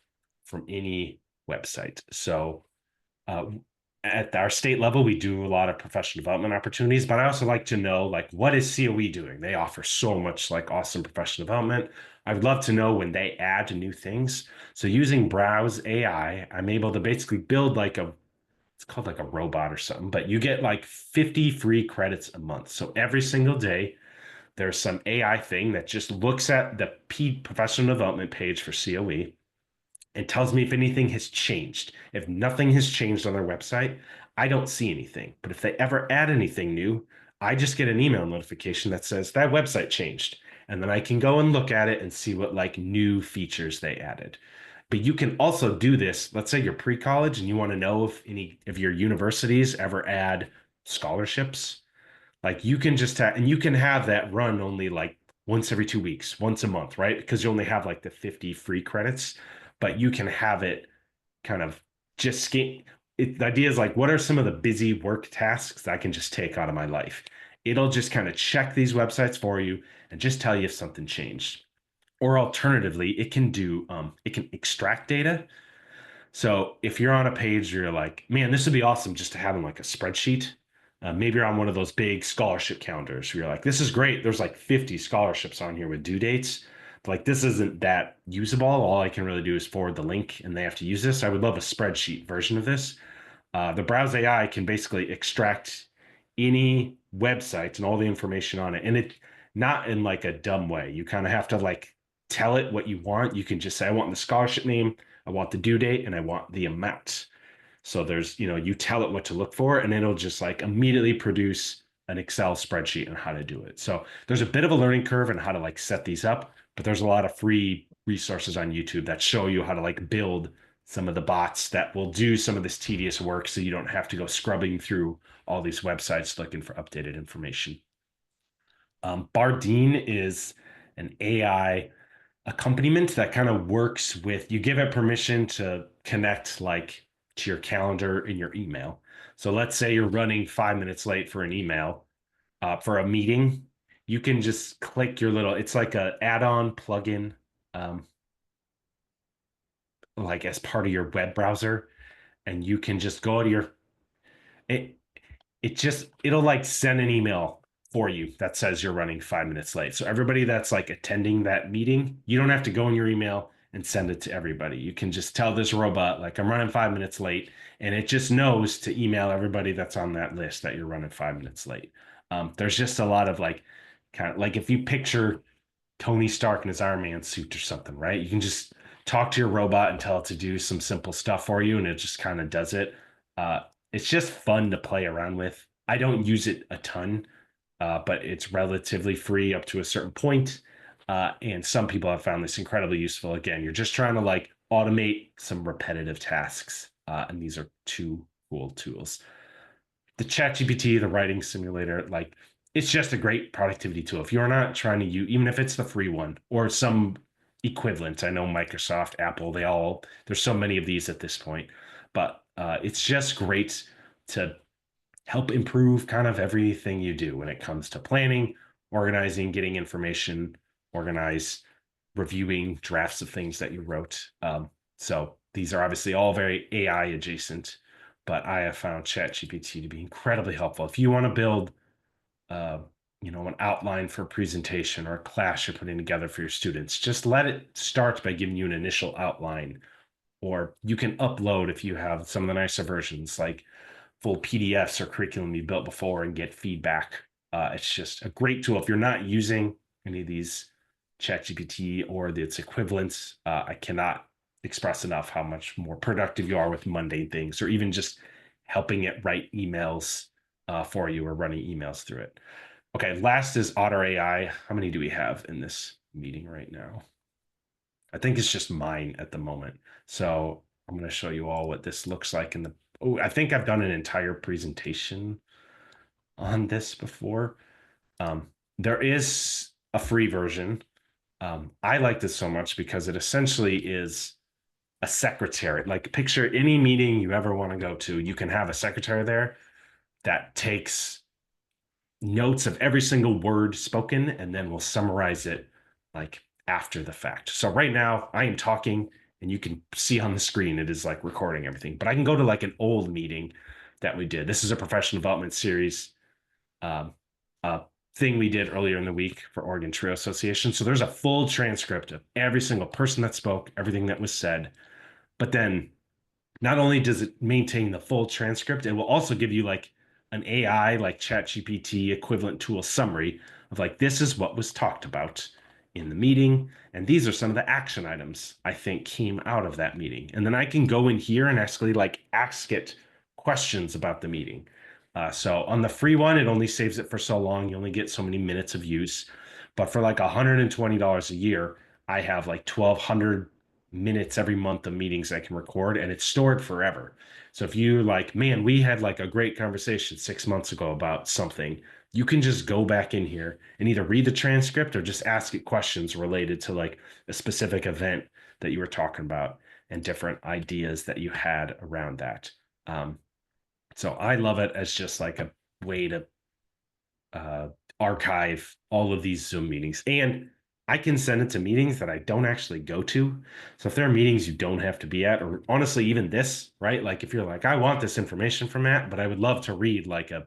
from any website. So at our state level, we do a lot of professional development opportunities, but I also like to know, like, what is COE doing? They offer so much like awesome professional development. I would love to know when they add new things. So using Browse AI, I'm able to basically build like it's called like a robot or something, but you get like 50 free credits a month. So every single day, there's some AI thing that just looks at the professional development page for COE and tells me if anything has changed. If nothing has changed on their website, I don't see anything. But if they ever add anything new, I just get an email notification that says that website changed. And then I can go and look at it and see what like new features they added. But you can also do this. Let's say you're pre-college and you want to know if your universities ever add scholarships. Like, you can just have, and you can have that run only like once every 2 weeks, once a month, right? Because you only have like the 50 free credits, but you can have it kind of just the idea is like, what are some of the busy work tasks that I can just take out of my life? It'll just kind of check these websites for you and just tell you if something changed. Or alternatively, it can extract data. So if you're on a page, you're like, man, this would be awesome just to have in like a spreadsheet. Maybe you're on one of those big scholarship calendars where you're like, this is great. There's like 50 scholarships on here with due dates. But like, this isn't that usable. All I can really do is forward the link and they have to use this. I would love a spreadsheet version of this. The Browse AI can basically extract any website and all the information on it. And not in like a dumb way. You kind of have to like tell it what you want. You can just say, I want the scholarship name, I want the due date, and I want the amount. So there's, you tell it what to look for, and it'll just like immediately produce an Excel spreadsheet on how to do it. So there's a bit of a learning curve on how to like set these up, but there's a lot of free resources on YouTube that show you how to like build some of the bots that will do some of this tedious work so you don't have to go scrubbing through all these websites looking for updated information. Bardeen is an AI accompaniment that kind of works with, you give it permission to connect like to your calendar in your email. So let's say you're running 5 minutes late for an email for a meeting. You can just click your little, it's like a add-on plugin, um, like as part of your web browser, and you can just go to your it, it'll like send an email for you that says you're running 5 minutes late. So everybody that's like attending that meeting, you don't have to go in your email and send it to everybody. You can just tell this robot like I'm running 5 minutes late, and it just knows to email everybody that's on that list that you're running 5 minutes late. There's just a lot of like kind of like if you picture Tony Stark in his Iron Man suit or something, right? You can just talk to your robot and tell it to do some simple stuff for you, and it just kind of does it. Uh, it's just fun to play around with. I don't use it a ton, but it's relatively free up to a certain point. And some people have found this incredibly useful. Again, you're just trying to like automate some repetitive tasks, and these are two cool tools. The ChatGPT, the writing simulator, like it's just a great productivity tool. If you're not trying to use, even if it's the free one or some equivalent, I know Microsoft, Apple, there's so many of these at this point, but it's just great to help improve kind of everything you do when it comes to planning, organizing, getting information organized, reviewing drafts of things that you wrote. So these are obviously all very AI adjacent, but I have found ChatGPT to be incredibly helpful. If you want to build, uh, an outline for a presentation or a class you're putting together for your students, just let it start by giving you an initial outline. Or you can upload if you have some of the nicer versions, like full PDFs or curriculum you built before and get feedback. It's just a great tool. If you're not using any of these ChatGPT or its equivalents, I cannot express enough how much more productive you are with mundane things, or even just helping it write emails for you or running emails through it. Okay, last is Otter AI. How many do we have in this meeting right now? I think it's just mine at the moment. So I'm going to show you all what this looks like in the, oh, I think I've done an entire presentation on this before. There is a free version. I like this so much because it essentially is a secretary. Like picture any meeting you ever want to go to, you can have a secretary there that takes notes of every single word spoken and then we'll summarize it like after the fact. So right now I am talking and you can see on the screen it is like recording everything, but I can go to like an old meeting that we did. This is a professional development series um, uh, thing we did earlier in the week for Oregon Trail Association. So there's a full transcript of every single person that spoke, everything that was said. But then not only does it maintain the full transcript, it will also give you like an AI, like ChatGPT equivalent tool summary of like, this is what was talked about in the meeting. And these are some of the action items I think came out of that meeting. And then I can go in here and actually like ask it questions about the meeting. So on the free one, it only saves it for so long. You only get so many minutes of use. But for like $120 a year, I have like 1,200 minutes every month of meetings I can record, and it's stored forever. So if you like, man, we had like a great conversation 6 months ago about something, you can just go back in here and either read the transcript or just ask it questions related to like a specific event that you were talking about and different ideas that you had around that. Um, so I love it as just like a way to uh, archive all of these Zoom meetings. And I can send it to meetings that I don't actually go to. So if there are meetings you don't have to be at, or honestly, even this, right? Like if you're like, I want this information from Matt, but I would love to read like a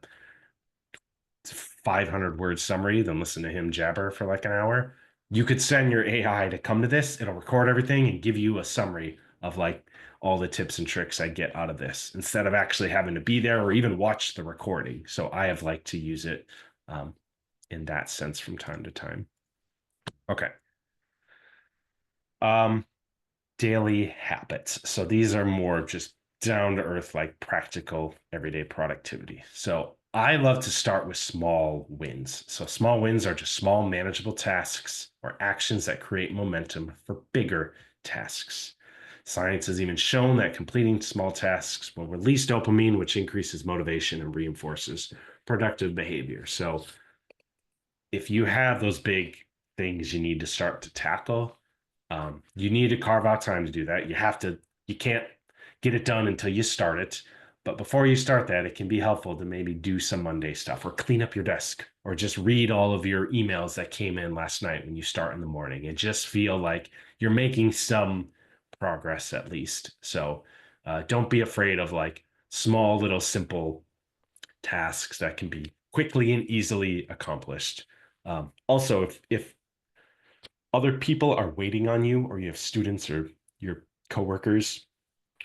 500 word summary, then listen to him jabber for like an hour. You could send your AI to come to this, it'll record everything and give you a summary of like all the tips and tricks I get out of this instead of actually having to be there or even watch the recording. So I have liked to use it. Um, in that sense from time to time. Okay. Um, Daily habits. So these are more just down to earth, like practical everyday productivity. So I love to start with small wins. So small wins are just small manageable tasks or actions that create momentum for bigger tasks. Science has even shown that completing small tasks will release dopamine, which increases motivation and reinforces productive behavior. So if you have those big things you need to start to tackle, you need to carve out time to do that. You can't get it done until you start it. But before you start that, it can be helpful to maybe do some Monday stuff or clean up your desk or just read all of your emails that came in last night when you start in the morning and just feel like you're making some progress at least. So don't be afraid of like small, little, simple tasks that can be quickly and easily accomplished. Also, if other people are waiting on you, or you have students or your coworkers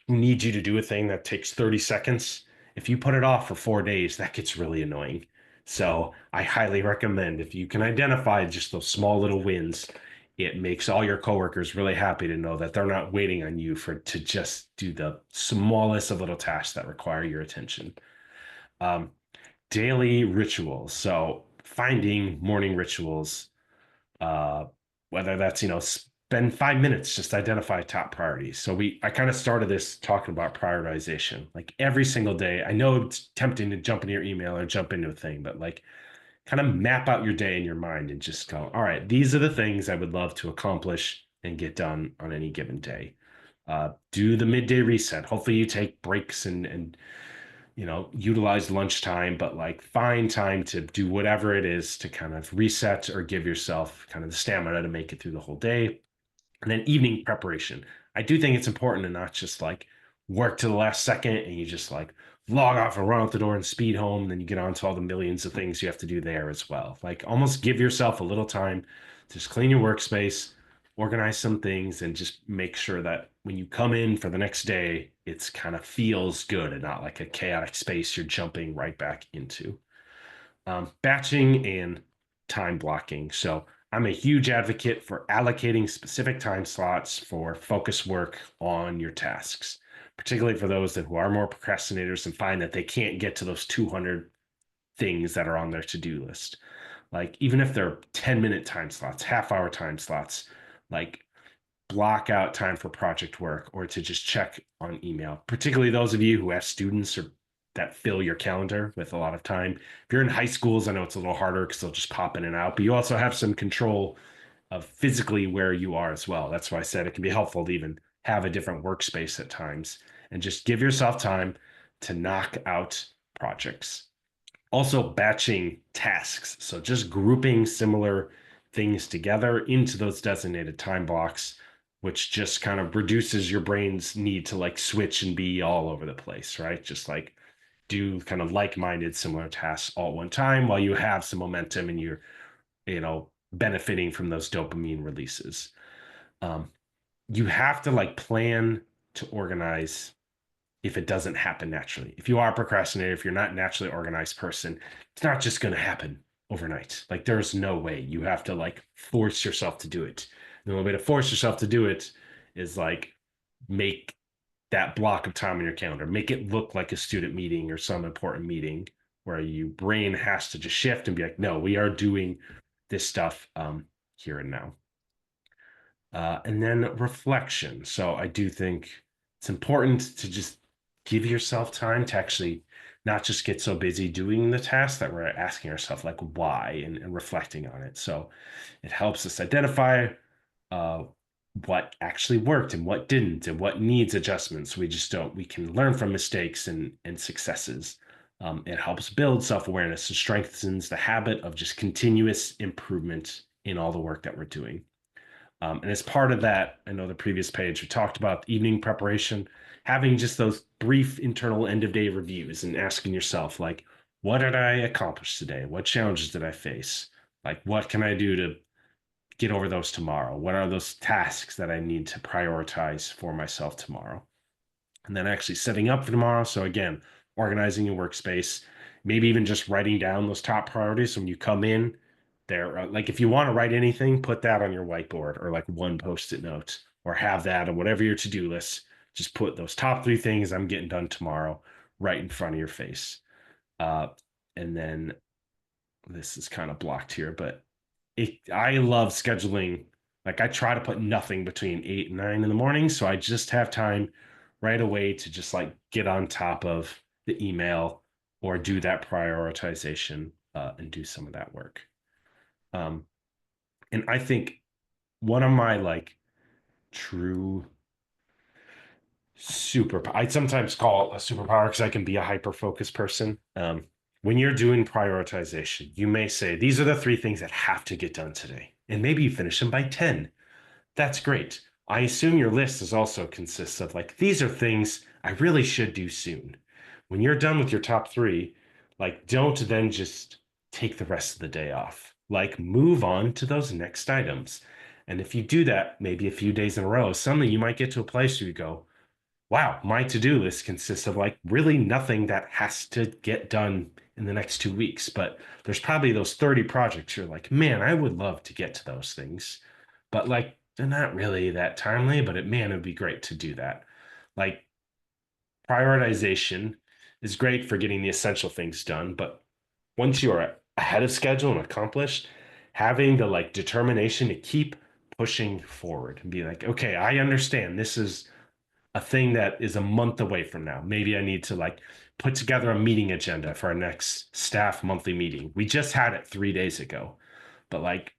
who need you to do a thing that takes 30 seconds, if you put it off for 4 days, that gets really annoying. So I highly recommend if you can identify just those small little wins, it makes all your coworkers really happy to know that they're not waiting on you for to just do the smallest of little tasks that require your attention. Um, Daily rituals. So finding morning rituals, uh, whether that's, spend 5 minutes, just identify top priorities. So I kind of started this talking about prioritization. Like every single day, I know it's tempting to jump into your email or jump into a thing, but like kind of map out your day in your mind and just go, all right, these are the things I would love to accomplish and get done on any given day. Do the midday reset. Hopefully you take breaks and utilize lunchtime, but like find time to do whatever it is to kind of reset or give yourself kind of the stamina to make it through the whole day. And then evening preparation. I do think it's important to not just like work to the last second and you just like log off and run out the door and speed home. And then you get on to all the millions of things you have to do there as well. Like almost give yourself a little time, just clean your workspace, organize some things, and just make sure that when you come in for the next day, it's kind of feels good and not like a chaotic space you're jumping right back into. Batching and time blocking. So I'm a huge advocate for allocating specific time slots for focus work on your tasks, particularly for those who are more procrastinators and find that they can't get to those 200 things that are on their to-do list. Like even if they're 10-minute time slots, half-hour time slots, like block out time for project work or to just check on email, particularly those of you who have students or that fill your calendar with a lot of time. If you're in high schools, I know it's a little harder because they'll just pop in and out, but you also have some control of physically where you are as well. That's why I said it can be helpful to even have a different workspace at times and just give yourself time to knock out projects. Also, batching tasks. So just grouping similar things together into those designated time blocks, which just kind of reduces your brain's need to like switch and be all over the place, right? Just like do kind of like-minded similar tasks all at one time while you have some momentum and you're, benefiting from those dopamine releases. Um, you have to like plan to organize if it doesn't happen naturally. If you are a procrastinator, if you're not a naturally organized person, it's not just going to happen overnight. Like there's no way. You have to like force yourself to do it. And the only way to force yourself to do it is like make that block of time in your calendar, make it look like a student meeting or some important meeting where your brain has to just shift and be like, no, we are doing this stuff here and now. And then reflection. So I do think it's important to just give yourself time to actually not just get so busy doing the task that we're asking ourselves, like, why, and reflecting on it. So it helps us identify uh, what actually worked and what didn't and what needs adjustments. We can learn from mistakes and successes. It helps build self awareness and strengthens the habit of just continuous improvement in all the work that we're doing. And as part of that, I know the previous page we talked about evening preparation, having just those brief internal end of day reviews and asking yourself, like, what did I accomplish today? What challenges did I face? Like, what can I do to get over those tomorrow? What are those tasks that I need to prioritize for myself tomorrow? And then actually setting up for tomorrow. So, again, organizing your workspace, maybe even just writing down those top priorities when you come in. there. Like if you want to write anything, put that on your whiteboard or like one post-it note or have that on whatever your to-do list. Just put those top 3 things I'm getting done tomorrow right in front of your face. Uh, and then this is kind of blocked here, but I love scheduling. Like I try to put nothing between 8 and 9 in the morning. So I just have time right away to just like get on top of the email or do that prioritization and do some of that work. Um, and I think one of my like true super, I sometimes call it a superpower because I can be a hyper focused person. When you're doing prioritization, you may say, these are the 3 things that have to get done today. And maybe you finish them by 10. That's great. I assume your list is also consists of like, these are things I really should do soon. When you're done with your top 3, like, don't then just take the rest of the day off. Like, move on to those next items. And if you do that, maybe a few days in a row, suddenly you might get to a place where you go, wow, my to-do list consists of like really nothing that has to get done in the next 2 weeks. But there's probably those 30 projects you're like, man, I would love to get to those things. But like they're not really that timely, but it'd be great to do that. Like prioritization is great for getting the essential things done, but once you are ahead of schedule and accomplished, having the like determination to keep pushing forward and be like, okay, I understand this is a thing that is a month away from now. Maybe I need to like put together a meeting agenda for our next staff monthly meeting. We just had it 3 days ago, but like,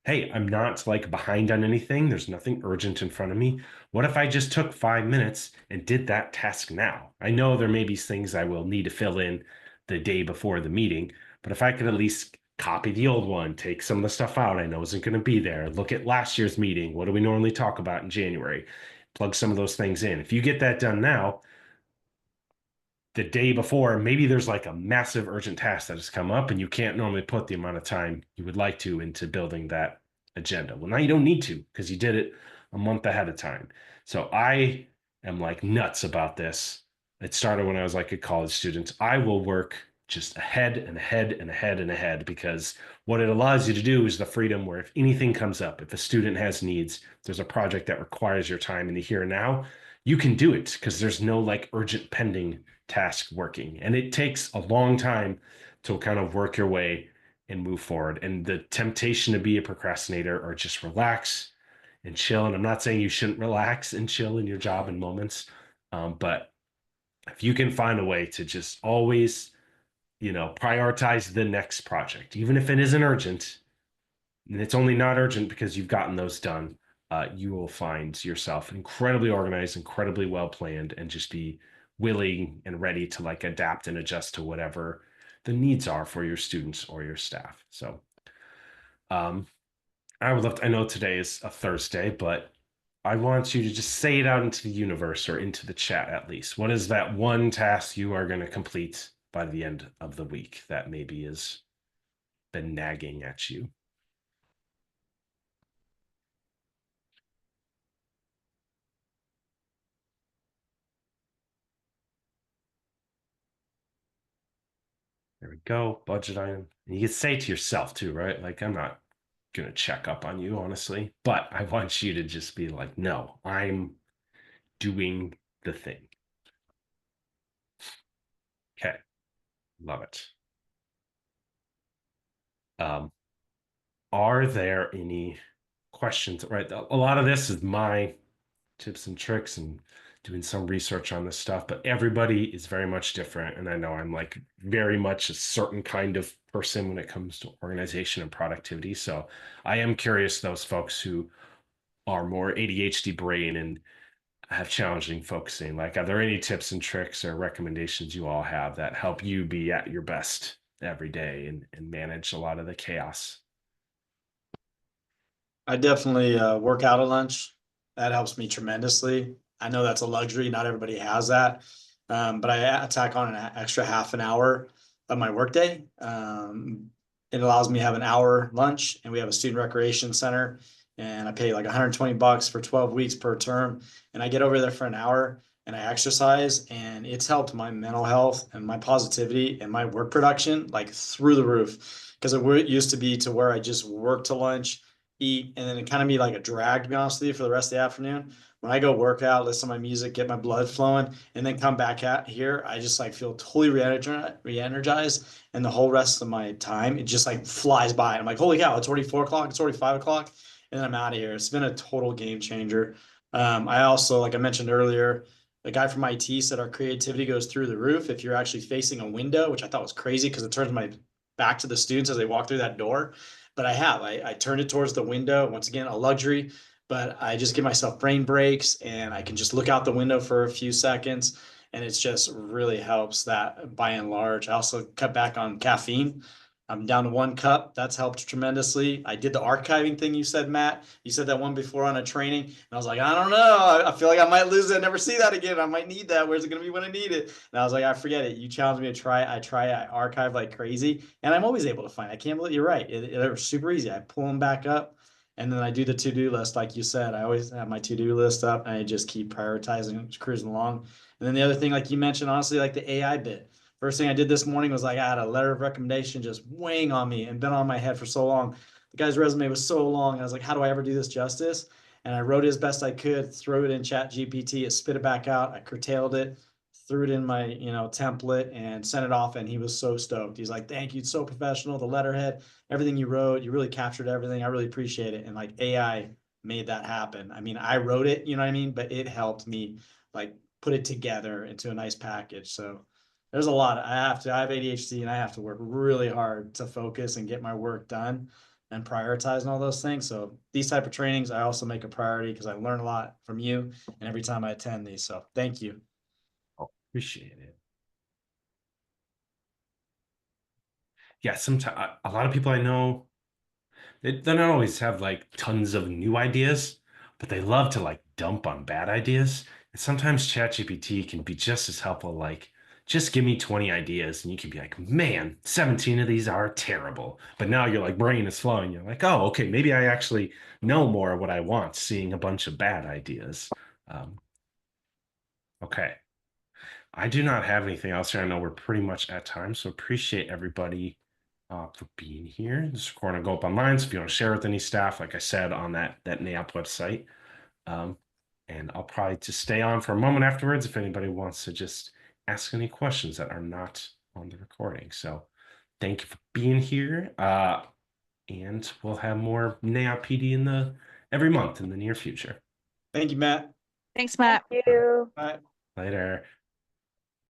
hey, I'm not like behind on anything. There's nothing urgent in front of me. What if I just took 5 minutes and did that task now? I know there may be things I will need to fill in the day before the meeting, but if I could at least copy the old one, take some of the stuff out I know isn't going to be there, look at last year's meeting. What do we normally talk about in January? Plug some of those things in. If you get that done now, the day before, maybe there's like a massive urgent task that has come up and you can't normally put the amount of time you would like to into building that agenda. Well, now you don't need to because you did it a month ahead of time. So I am like nuts about this. It started when I was like a college student. I will work just ahead and ahead and ahead and ahead because what it allows you to do is the freedom where if anything comes up, if a student has needs, there's a project that requires your time in the here and now, you can do it because there's no like urgent pending task working. And it takes a long time to kind of work your way and move forward. And the temptation to be a procrastinator or just relax and chill. And I'm not saying you shouldn't relax and chill in your job in moments, but if you can find a way to just always, prioritize the next project, even if it isn't urgent, and it's only not urgent because you've gotten those done, you will find yourself incredibly organized, incredibly well planned, and just be willing and ready to like adapt and adjust to whatever the needs are for your students or your staff. So, um, I would love to, I know today is a Thursday, but I want you to just say it out into the universe or into the chat at least. What is that one task you are going to complete by the end of the week that maybe has been nagging at you? There we go. Budget item. And you can say to yourself too, right? Like, I'm not going to check up on you, honestly, but I want you to just be like, no, I'm doing the thing. Okay. Love it. Um, are there any questions? Right. A lot of this is my tips and tricks and doing some research on this stuff, but everybody is very much different. And I know I'm like very much a certain kind of person when it comes to organization and productivity. So I am curious, those folks who are more ADHD brain and have challenging focusing, like, are there any tips and tricks or recommendations you all have that help you be at your best every day and manage a lot of the chaos? I definitely work out at lunch. That helps me tremendously. I know that's a luxury. Not everybody has that. But I tack on an extra half an hour of my workday. It allows me to have an hour lunch, and we have a student recreation center, and I pay like $120 for 12 weeks per term. And I get over there for an hour, and I exercise, and it's helped my mental health and my positivity and my work production like through the roof. Because it used to be to where I just work to lunch, eat, and then it kind of be like a drag, to be honest with you, for the rest of the afternoon. When I go work out, listen to my music, get my blood flowing, and then come back out here, I just like feel totally re-energized, and the whole rest of my time, it just like flies by. I'm like, holy cow, it's already 4 o'clock, it's already 5 o'clock, and then I'm out of here. It's been a total game changer. I also, like I mentioned earlier, the guy from IT said our creativity goes through the roof if you're actually facing a window, which I thought was crazy because it turns my back to the students as they walk through that door. But I turned it towards the window. Once again, a luxury, but I just give myself brain breaks and I can just look out the window for a few seconds. And it's just really helps that by and large. I also cut back on caffeine. I'm down to 1 cup. That's helped tremendously. I did the archiving thing you said, Matt. You said that one before on a training. And I was like, I don't know. I feel like I might lose it. Never see that again. I might need that. Where's it going to be when I need it? And I was like, I forget it. You challenged me to try. I archive like crazy. And I'm always able to find. I can't believe you're right. It was super easy. I pull them back up. And then I do the to-do list. Like you said, I always have my to-do list up and I just keep prioritizing, cruising along. And then the other thing, like you mentioned, honestly, like the AI bit. First thing I did this morning was like I had a letter of recommendation just weighing on me and been on my head for so long. The guy's resume was so long. I was like, how do I ever do this justice? And I wrote it as best I could, threw it in Chat GPT, it spit it back out. I curtailed it, threw it in my, template and sent it off. And he was so stoked. He's like, thank you. It's so professional. The letterhead, everything you wrote, you really captured everything. I really appreciate it. And like AI made that happen. I mean, I wrote it, you know what I mean? But it helped me like put it together into a nice package. So there's a lot. I have ADHD and I have to work really hard to focus and get my work done and prioritize and all those things. So these type of trainings, I also make a priority because I learn a lot from you and every time I attend these. So thank you. Oh, appreciate it. Yeah, sometimes a lot of people I know, they don't always have like tons of new ideas, but they love to like dump on bad ideas. And sometimes ChatGPT can be just as helpful. Like, just give me 20 ideas, and you can be like, man, 17 of these are terrible. But now your like brain is flowing. You're like, oh, okay, maybe I actually know more of what I want, seeing a bunch of bad ideas. Um, okay. I do not have anything else here. I know we're pretty much at time, so appreciate everybody for being here. This recording will go up online, so if you want to share with any staff, like I said, on that NAEOP website. And I'll probably just stay on for a moment afterwards if anybody wants to just ask any questions that are not on the recording. So thank you for being here. And we'll have more NAEOP PD every month in the near future. Thank you, Matt. Thanks, Matt. Thank you. Bye. Later.